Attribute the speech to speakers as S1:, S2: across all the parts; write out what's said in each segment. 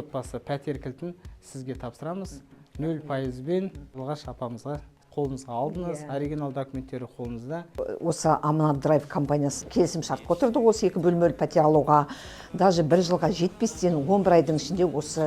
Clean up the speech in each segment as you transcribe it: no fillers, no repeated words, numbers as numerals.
S1: отбасы пәтер кілтін сізге тапсырамыз. 0%бен Қарлығаш апамызға қолыңызға алдыңыз, оригинал документтері қолыңызда.
S2: Осы Аманат Драйв компаниясы келісім шартқа отырды осы 2 бөлмелі пәтер алуға. Даже 1 жылға жетпестен 11 айдың ішінде осы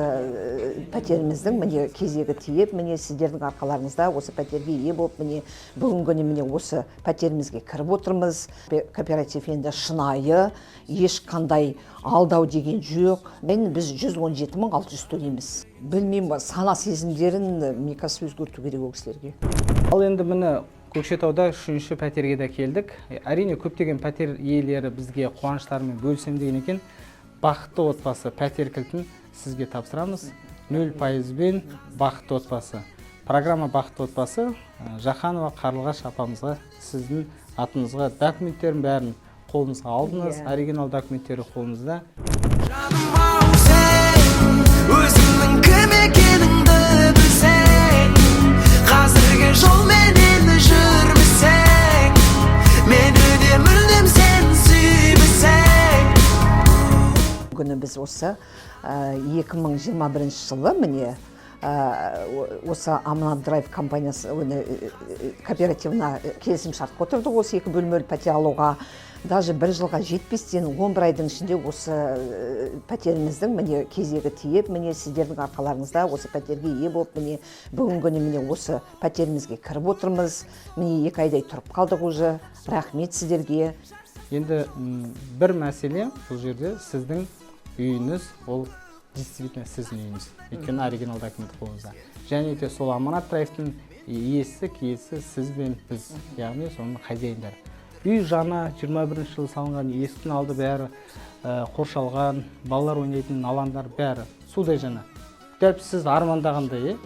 S2: пәтеріміздің міне кезегі тиіп, міне сіздердің арқаларыңызда осы пәтерге ие болып, міне бүгінгі күні міне осы пәтерімізге кіріп отырмыз. Кооператив енді шынайы, ешқандай алдау деген жоқ. Біз 117.600 төлейміз. Білмеймін, сана сезімдерін мекас өзгерту керек ол кісілерге.
S1: Ал енді міне Көкшетауда 3-ші пәтерге де келдік. Әрине көптеген пәтер иелері бізге қуаныштарымен бөлсем деген екен. Бақытты отбасы пәтер кілтін сізге тапсырамыз. 0%бен бақытты отбасы. Программа бақытты отбасы Жақанова Қарлығаш апамызға сіздің атыңызға документтерін бәрін қолыңызға алдыңыз, оригинал документтері қолыңызда.
S3: Өзіңнің кім екеніңді білсең, қазіргі жолменен жүрмесең, мені де мүлдем сен сүймесең.
S2: Күні біз осы 2021 жылы міне осы Аманат Драйв компаниясы кооперативна келісім шартқа отырды осы 2 бөлмелі пәтер алуға. Даже 1 жылға жетпестен 11 айдың ішінде осы пәтеріміздің міне кезегі тиіп, міне сіздердің арқаларыңызда осы пәтерге ие болып, міне бүгінгі күні міне осы пәтерімізге кіріп отырмыз. Міне 2 айдай тұрып қалдық уже. Рахмет сіздерге.
S1: Енді бір мәселе бұл жерде сіздің үйіңіз, ол действительно сіздің үйіңіз. Өйткені оригинал документ қолыңызда. Және де сол Аманат Драйвтың иесі, киесі сіз бен біз, яғни соның хозяиндары. Үй жаңа 21 жылы салынған, есіктің алды бәрі қоршалған, балалар ойнайтын алаңдар бәрі судай жаңа. Дәл сіз армандағандай,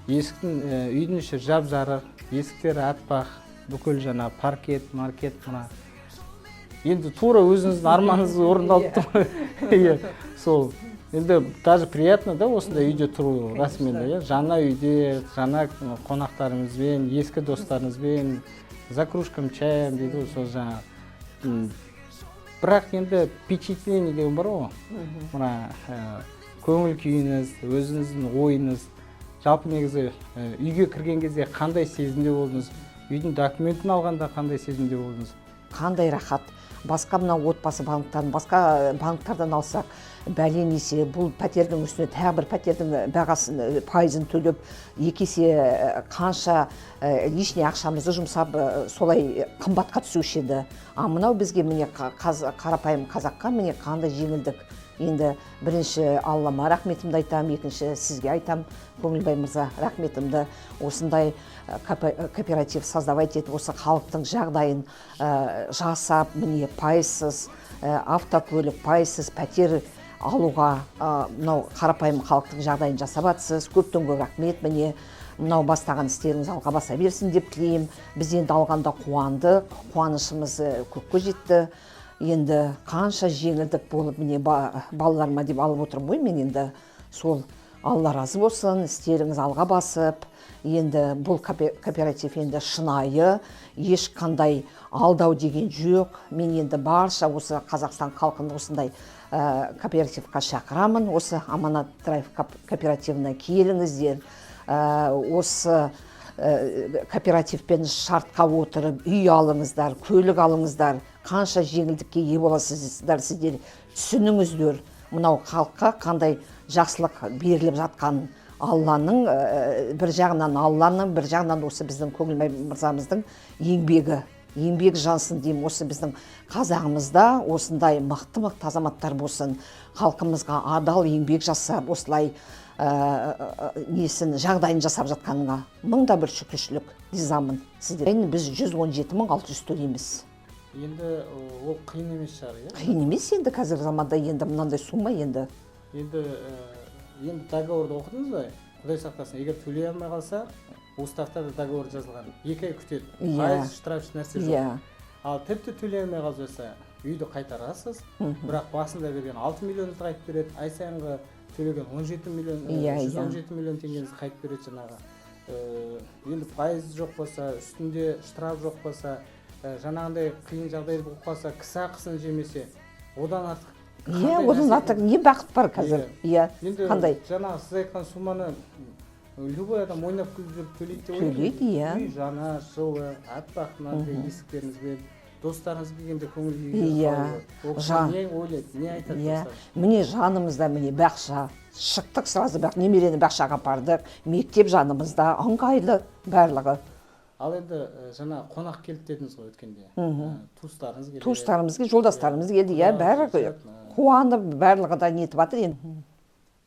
S1: есіктің үйдің іші жап-жарық, есіктері аппақ, бүкіл жаңа паркет, маркет мына. Енді тура өзіңіздің арманыңыз орындалып тұр. Сол. Енді даже приятно да осындай үйде тұру расымен. Жаңа үйде, жаңа қонақтарыңызбен, ескі достарыңызбен, за кружкам чаем дейді, сол жаңа. Бірақ енді впечатление деген бар ғой. Мына көңіл күйіңіз, өзіңіздің ойыңыз, жалпы негізі үйге кірген кезде қандай сезімде болдыңыз? Үйдің документін алғанда қандай сезімде болдыңыз?
S2: Қандай рахат. Басқа мына отбасы банктарын, басқа банктардан алсақ, бәлен есе бұл пәтердің үстіне тағы бір пәтердің бағасын пайызын төлеп, 2 есе қанша лишний ақшамызды жұмсап, солай қымбатқа түсуші еді. Мынау бізге міне қарапайым қазаққа міне қандай жеңілдік. Енді бірінші Аллама рахметімді айтам, екінші сізге айтам, Көңілбай мырза рахметімді. Осындай кооператив создавать етіп, осы халықтың жағдайын жасап, міне пайызсыз автокөлік, пайызсыз пәтер алуға мынау қарапайым халықтың жағдайын жасап атсыз. Көптен көп рахмет. Міне мынау бастаған істеріңіз алға баса берсін деп тілеймін. Біз енді алғанда қуандық, қуанышымыз көкке жетті. Енді қанша жеңілдік болып, міне балаларыма деп алып отырмын ғой, мен енді сол Алла разы болсын, істеріңіз алға басып. Енді бұл кооператив енді шынайы, ешқандай алдау деген жоқ. Мен енді барша осы Қазақстан халқын осындай кооперативқа шақырамын. Осы Аманат Драйв кооперативіне келіңіздер. Осы кооперативпен шартқа отырып, үй алыңыздар, көлік алыңыздар. Қанша жеңілдікке ие боласыздар, сіздер түсініңіздер. Мынау халыққа қандай жақсылық беріліп жатқан Алланың, бір жағынан Алланың, бір жағынан осы біздің Көңілбай мырзамыздың еңбегі жансын деймін. Осы біздің қазағымызда осындай мықты азаматтар болсын, халқымызға адал еңбек жасап, осылай жағдайын жасап жатқаныңа мыңда бір шүкіршілік ризамын сіздер. Біз 117.600 төлейміз.
S1: Енді ол қиын емес шығар, иә?
S2: Қиын емес енді қазіргі заманда енді мынандай сума енді.
S1: Енді договорды оқыдыңыз ба? Құдай сақтасын, егер төлей алмай қалса, уставта да договор жазылған. 2 ай күтеді. Пайыз штраф нәрсе жоқ. Ал тіпті төлей алмай қалса, үйді қайтарасыз. Бірақ басында берген 6 миллионды қайтып береді. Ай сайынғы төлеген 17 миллион теңгеңізді қайтып береді жаңағы. Енді пайыз жоқ болса, үстінде штраф жоқ болса, жаңағындай қиын жағдай болып қалса, кісі ақысын жемесе, одан артық
S2: Иә, оның аты не бақыт бар қазір. Иә,
S1: Енді
S2: қандай?
S1: жаңағы сіз айтқан сумманы любой адам ойнап күліп жүріп төлейді деп
S2: Төлейді, иә.
S1: Үй жаңа, жылы, аппақ мынандай есіктеріңізбен, достарыңыз келгенде көңіл
S2: Иә, жан.
S1: не ойлайды, не айтады
S2: Иә,
S1: достар?
S2: міне жанымызда міне бақша. Шықтық сразу немерені бақшаға апардық. Мектеп жанымызда, ыңғайлы барлығы.
S1: Ал енді жаңа қонақ келді дедіңіз ғой өткенде. Туыстарыңыз келді.
S2: Туыстарымыз келді, жолдастарымыз келді, иә, бәрі қуанып, барлығы да нетіп жатыр енді.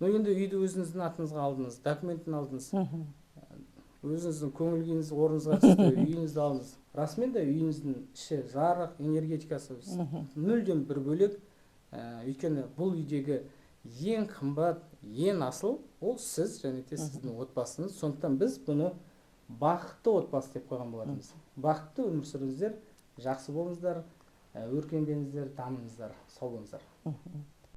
S1: Но енді үйді өзіңіздің атыңызға алдыңыз, документін алдыңыз. Өзіңіздің көңіл күйіңіз орныңызға түсті, үйіңізді алдыңыз. Расымен де үйіңіздің іші жарық, энергетикасы мүлдем бір бөлек. Өйткені бұл үйдегі ең қымбат, ең асыл ол сіз және де сіздің отбасыңыз. Сондықтан біз бұны бақытты отбасы деп қойған болатынбыз. Бақытты өмір сүріңіздер, жақсы болыңыздар, өркендеңіздер, дамыңыздар, сау болыңыздар.